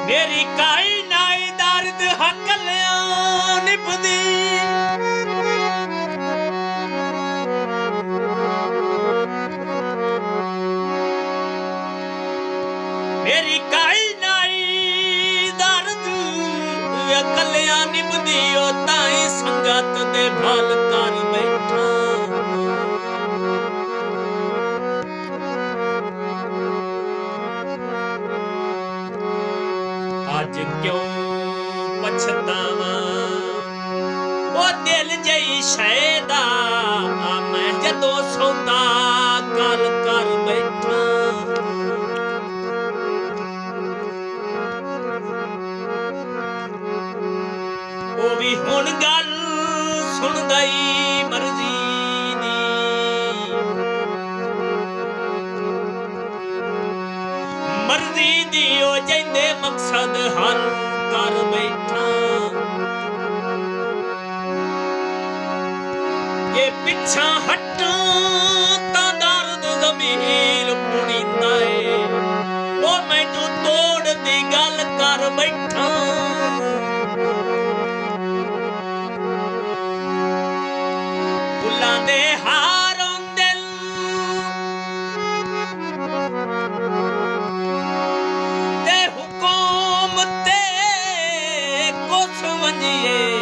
ਮੇਰੀ ਕਾਈ ਨਾਈ ਦਰਦ ਹਕਲਿਆਂ ਨਿਭਦੀ ਮੇਰੀ ਕਾਈ ਨਾਈ ਦਰਦ ਹਕਲਿਆਂ ਨਿਭਦੀ ਉਹ ਤਾਈ ਸੰਗਤ ਦੇ ਭਲ ਕਰ ਬੈਠਾ ਅੱਜ ਕਿਉਂ ਪਛਤਾਵਾਂ ਉਹ ਦਿਲ ਜਈ ਸ਼ੈਦਾ ਮੈਂ ਜਦੋਂ ਸੌਦਾ ਗੱਲ ਕਰ ਬੈਠਾ ਉਹ ਵੀ ਹੁਣ ਗੱਲ ਸੁਣਦਾ ਈ ਮਰਜ਼ੀ ਦੀ ਮਰਜ਼ੀ ਦੀ ਉਹ ਜੈਂਦੇ ਮਕਸਦ ਹੱਲ ਕਰ ਬੈਠਾ ਇਹ ਪਿੱਛਾ ਹਟਾਂ ਤਾਂ ਦਰਦ ਜ਼ਮੀਰ ਪੁਣੀਂਦਾ ਏ ਉਹ ਮੈਨੂੰ ਤੋੜ ਦੀ ਗੱਲ ਕਰ ਬੈਠਾ ਫੁੱਲਾਂ ਦੇ ਹਾਰੋਂ ਦਿਲ ਤੇ ਹੁਕਮ ਤੇ ਕੁਛ ਵੰਜੀਏ